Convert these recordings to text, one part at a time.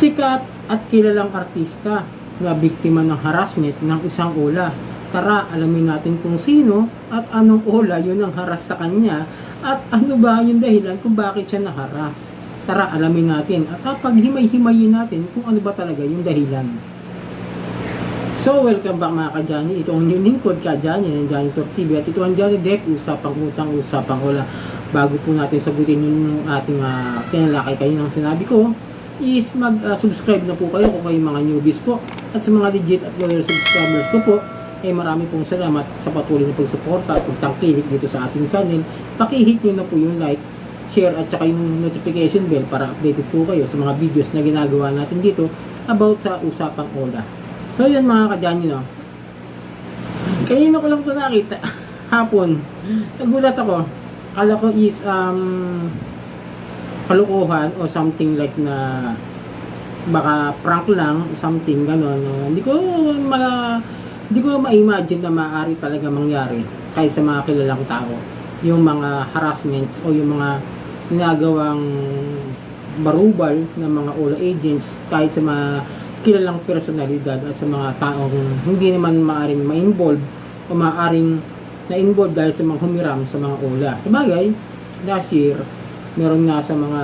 Sikat at kilalang artista na biktima ng harassment ng isang ola. Tara, alamin natin kung sino at anong ola yun ang haras sa kanya at ano ba yung dahilan kung bakit siya naharas. Tara, alamin natin at paghimay-himayin natin kung ano ba talaga yung dahilan. So, welcome back mga ka-Johnny. Ito ang inyong lingkod ka-Johnny ng Johnny Talk TV at ito ang Johnny Deck, usapang utang, usapang ola. Bago po natin sagutin yung ating kinalakay kayo ng sinabi ko, is mag-subscribe na po kayo kung kayo mga newbies po. At sa mga legit at loyal subscribers ko po, marami pong salamat sa patuloy na pagsuporta at pagtangkilik dito sa ating channel. Paki-hit nyo na po yung like, share at saka yung notification bell para updated po kayo sa mga videos na ginagawa natin dito about sa usapang ola. So yan mga ka-Johnny, no? Kanina ko lang ito nakita hapon. Nagulat ako. Kala ko is kalukuhan o something like na baka prank lang, something gano'n. Hindi ko ma-imagine na maaari talaga mangyari kahit sa mga kilalang tao. Yung mga harassments o yung mga ginagawang barubal ng mga ola agents kahit sa mga kilalang personalidad at sa mga taong hindi naman maaaring ma-involve o maaaring na-involve dahil sa mga humiram sa mga ola. Sa bagay, last year, meron nga sa mga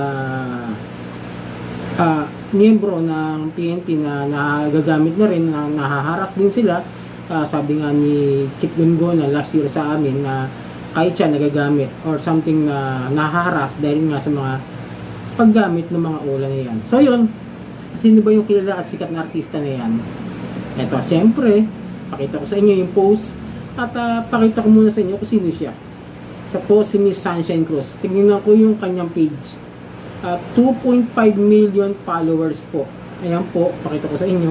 miyembro ng PNP na nagagamit na rin, na nahaharas din sila. Sabi nga ni Chief Lunggo na last year sa amin na kahit siya nagagamit or something na nahaharas dahil nga sa mga paggamit ng mga ola na yan. So yun, sino ba yung kilala at sikat na artista na yan? Eto, syempre, pakita ko sa inyo yung post at pakita ko muna sa inyo kung sino siya. Siya po si Miss Sunshine Cruz. Tingnan ko yung kanyang page. 2.5 million followers po. Ayan po, pakita ko sa inyo.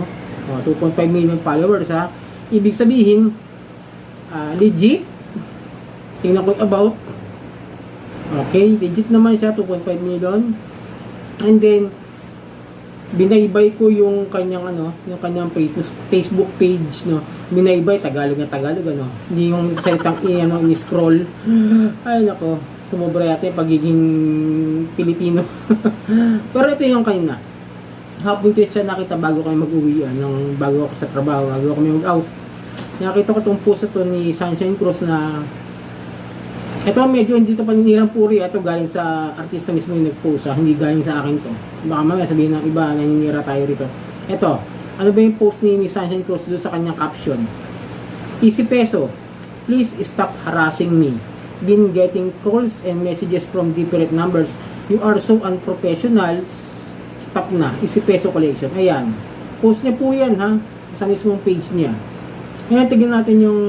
2.5 million followers ha. Ibig sabihin, legit. Tingnan ko about. Okay, legit naman siya, 2.5 million. And then, binaybay ko yung kanyang yung kanyang Facebook page, no. Binaybay Tagalog na Tagalog, Hindi yung salitang i-scroll. Ay nako, sumobra yata yung pagiging Pilipino. Pero ito yung kanya. Hapon ko siya nakita bago kami mag-uwi, bago ako sa trabaho, bago kami mag-out. Nakita ko itong post ito ni Sunshine Cruz na ito medyo hindi ito paninirang puri. Ito galing sa artista mismo yung nag-post, hindi galing sa akin to. Baka mamaya sabihin ng iba, naninira tayo rito. Ito, ano ba yung post ni Miss Sunshine Cruz doon sa kanyang caption? Easy peso, please stop harassing me. Been getting calls and messages from different numbers. You are so unprofessional. Stop na. Easy peso collection. Ayan. Post niya po yan ha. Sa mismong page niya. Ngayon, tignan natin yung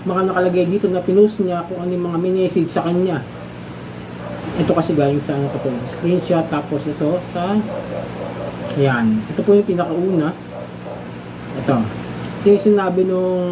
mga nakalagay dito na pinost niya kung ano yung mga message sa kanya. Ito kasi galing sa screenshot, tapos ito sa ayan. Ito po yung pinakauna. Ito yung sinabi nung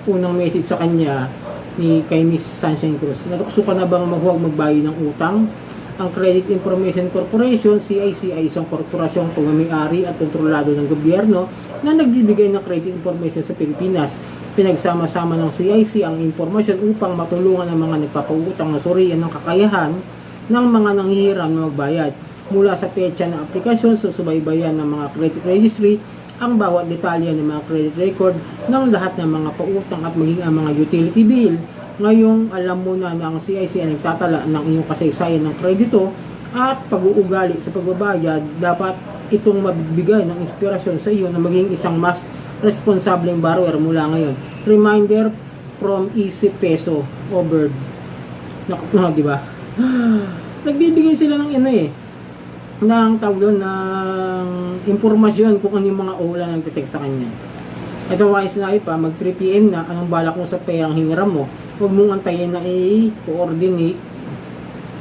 unang message sa kanya kay Miss Sunshine Cruz. Natukso ka na bang huwag magbayad ng utang? Ang Credit Information Corporation, CIC, ay isang korporasyong pamamay-ari at kontrolado ng gobyerno na nagbibigay ng credit information sa Pilipinas. Pinagsama-sama ng CIC ang impormasyon upang matulungan ang mga nagpapautang na surian ng kakayahan ng mga nanghihiram na magbayad. Mula sa petsa ng aplikasyon, susubaybayan ng mga credit registry ang bawat detalye ng mga credit record ng lahat ng mga pautang at maging ang mga utility bill. Ngayong alam mo na ang CIC ay nagtatala ng iyong kasaysayan ng kredito at pag-uugali sa pagbabayad, dapat itong mabibigay ng inspirasyon sa iyo na maging isang mas responsableng borrower mula ngayon. Reminder from Easy Peso over. Di ba? Nagbibigay sila ng ng tawag doon ng impormasyon kung ano yung mga ola na nagte-text sa kanya. Ito ay sinabi pa, mag 3 PM na, anong balak mo sa perang hiniram mo? Huwag mong antayin na i-coordinate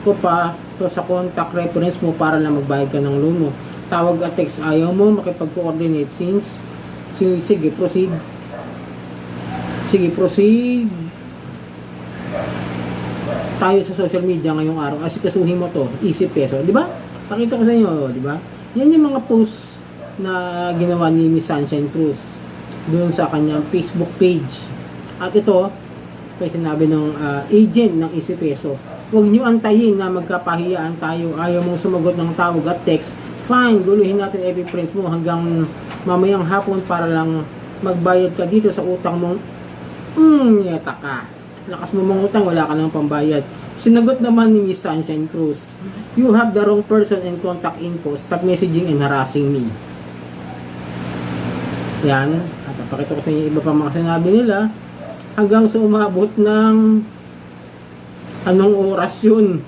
ko pa to sa contact reference mo para lang magbayad ka ng loan mo. Tawag at text, ayaw mo makipag-coordinate since sige, proceed. Sige, proceed tayo sa social media ngayong araw. Asikasuhin mo to, Easy Peso. Di ba? Pakita ko sa inyo, di ba? Yan yung mga post na ginawa ni Miss Sunshine Cruz doon sa kanyang Facebook page. At ito, kaya sinabi ng agent ng Easy Peso, huwag nyo antayin na magkapahiyaan tayo. Ayaw mong sumagot ng tawag at text, fine, guluhin natin FB friends mo hanggang mamayang hapon para lang magbayad ka dito sa utang mong yata ka. Lakas mo mangutang, wala ka nang pambayad. Sinagot naman ni Miss Sunshine Cruz, you have the wrong person and contact info. Stop messaging and harassing me. Yan. At napakita ko sa inyo iba pa mga sinabi nila hanggang sa umabot ng anong oras yun.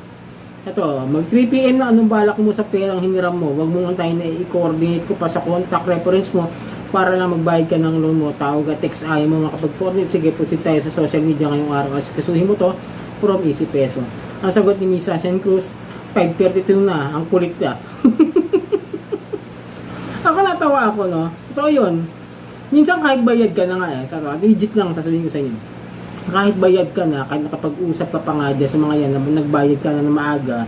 Ito, mag 3 PM na anong balak mo sa perang hiniram mo. Huwag mo nga tayo na i-coordinate ko pa sa contact reference mo para lang magbayad ka ng loan mo. Tawag at text ayaw mo makapag-coordinate. Sige, proceed tayo sa social media ngayong araw. Kasi kasuhin mo to from Easy Peso. Ang sagot ni Miss Sunshine Cruz, 5:32 na. Ang kulit ka. Ako natawa ako, no? Ito yun. Minsan kahit bayad ka na nga legit lang sasabihin ko sa inyo. Kahit bayad ka na, kahit nakapag-usap ka pa nga dyan sa mga yan, na nagbayad ka na ng maaga,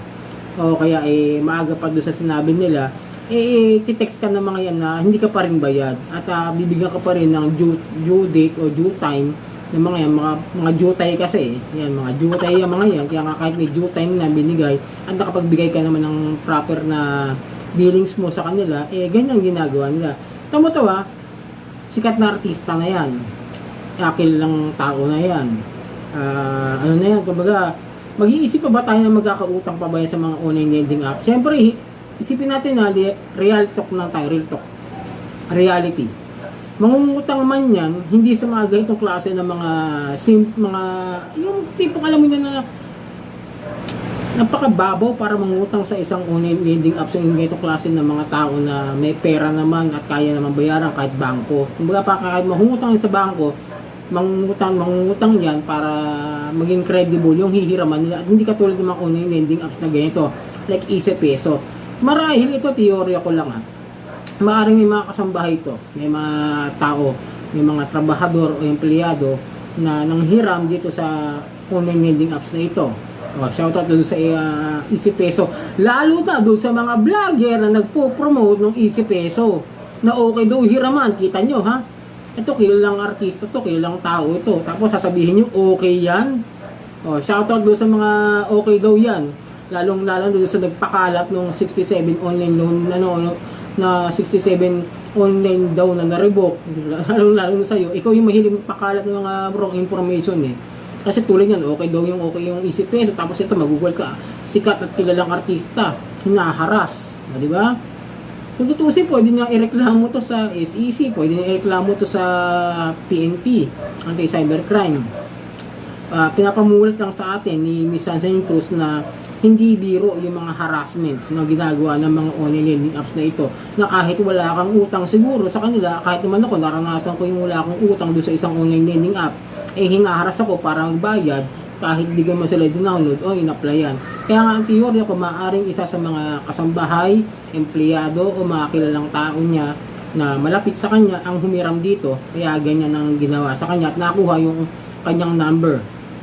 o kaya maaga pa doon sa sinabi nila, titext ka ng mga yan na hindi ka pa rin bayad. At bibigyan ka pa rin ng due date o due time ng mga yan, mga due time kasi yan, mga due time yung mga yan, kaya nga kahit may due time na binigay, at nakapagbigay ka naman ng proper na billings mo sa kanila, ganyan ginagawa nila. Tama to sikat na artista na yan, akil lang tao na yan, ano na yan, kumbaga mag-iisip pa ba tayo na magkakautang pa ba yan sa mga online lending app? Siyempre, isipin natin na real talk na tayo, real talk, reality. Mangungutang man yan, hindi sa mga ganitong klase ng mga yung tipong alam mo na napakababaw para mangutang sa isang online lending app sa ganitong klase ng mga tao na may pera naman at kaya naman bayaran kahit bangko. Kumbaga kahit mahungutang sa bangko, mangungutang yan para maging credible yung hihiraman nila at hindi katulad ng mga online lending apps na ganito like Easy Peso. Marahil ito teorya ko lang maaring may mga kasambahay ito, may mga tao, may mga trabahador o empleyado na nanghiram dito sa online lending apps na ito. Shoutout doon sa Easy Peso. Lalo na doon sa mga vlogger na nagpo-promote ng Easy Peso na okay daw hiraman. Kita nyo ito kilalang artista to, kilalang tao ito. Tapos sasabihin nyo okay yan. Shoutout doon sa mga okay daw yan. Lalong doon sa nagpakalat ng 67 online loan na 67 online daw na na-revoke. Lalong sa'yo, ikaw yung mahilig magpakalat ng mga wrong information Kasi tulad yan, okay yung Easy Peso. Tapos ito, magugol ka. Sikat at kilalang artista. Hinaharas. Di ba? Kung tutusin, pwede nyo ireklamo to sa SEC. Pwede nyo ireklamo to sa PNP. Anti-Cybercrime. Pinapamulat lang sa atin ni Miss Sunshine Cruz na hindi biro yung mga harassments na ginagawa ng mga online lending apps na ito. Na kahit wala kang utang siguro sa kanila, kahit naman ako, naranasan ko yung wala akong utang doon sa isang online lending app, hinaharas ako para magbayad kahit di man sila dinownload o in-applyan. Kaya nga ang teorya ko, maaaring isa sa mga kasambahay, empleyado o mga kilalang tao niya na malapit sa kanya ang humiram dito, kaya ganyan ang ginawa sa kanya at nakuha yung kanyang number.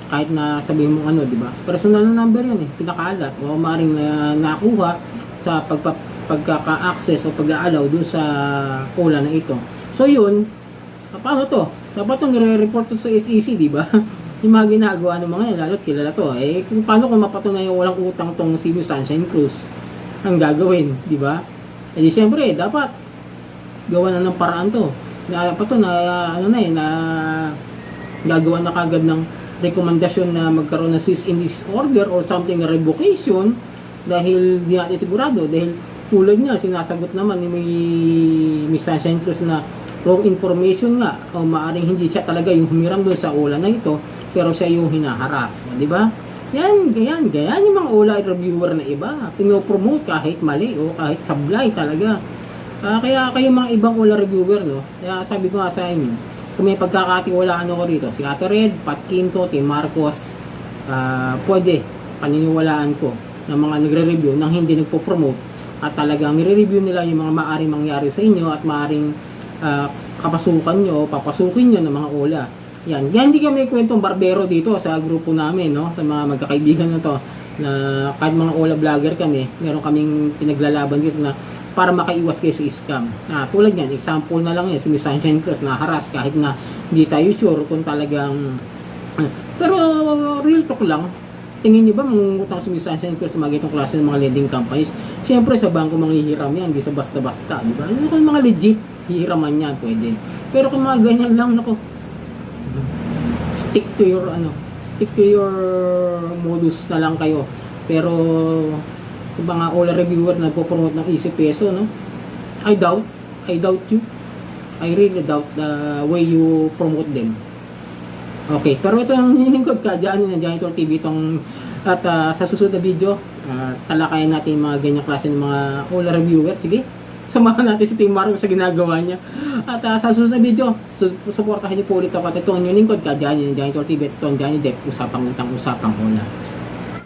Kahit na sabihin mo di ba? Personal na number yan pinakalat o maaaring nakuha sa pagkaka-access o pag-aalaw dun sa cola na ito. So yun, paano to? Dapat itong nire-report sa SEC, di ba? Yung mga ginagawa ng mga yan, lalo't kilala to. Paano kung mapatunayan walang utang tong si Sunshine Cruz? Ang gagawin, di ba? Di syempre, dapat gawa na ng paraan to. Dapat to na gagawa na kagad ng rekomendasyon na magkaroon ng cease and desist order or something na revocation dahil di natin sigurado. Dahil tulad niya, sinasagot naman ni Miss Sunshine Cruz na wrong information nga o maaring hindi siya talaga yung humiram doon sa OLA na ito pero siya yung hinaharas, di ba? Yan yung mga OLA reviewer na iba pinopromote kahit mali o kahit sablay talaga. Kaya kayo mga ibang OLA reviewer kaya sabi ko nga sa inyo, kung may pagkakatiwalaan ako rito, si Ate Red, Pat Quinto, Tim Marcos, pwede paniniwalaan ko ng mga nagre-review nang hindi nagpo-promote at talagang nire-review nila yung mga maaring mangyari sa inyo at maaring kapasukan nyo, papasukin nyo ng mga OLA. Yan hindi kami kwentong barbero dito sa grupo namin, sa mga magkakaibigan na to, na kahit mga OLA vlogger kami, meron kaming pinaglalaban dito na para makaiwas kayo sa scam. Tulad yan, example na lang yan, si Miss Sunshine Cruz na haras kahit na hindi tayo sure kung talagang pero real talk lang, tingin nyo ba mangungutang si Miss Sunshine Cruz sa mga itong klase ng mga lending companies? Siyempre sa bangko manghihiram yan, hindi sa basta-basta, di ba? Ano kung mga legit, hihiraman yan, pwede. Pero kung mga ganyan lang, nako, stick to your modus na lang kayo. Pero yung mga all reviewer na nagpo-promote ng easy peso, no? I doubt you. I really doubt the way you promote them. Okay, pero ito ang nilingkod ka dyan ng Janitor TV itong at sa susunod na video, talakayan natin yung mga ganyang klase ng mga all reviewer. Sige, samahan natin si Team Marco sa ginagawa niya. At sa susunod na video, suportahan niyo po ulit ako at ito ang nilingkod ka dyan ng Janitor TV at ito ang Johnny Depp, usapang utang, usapang hola.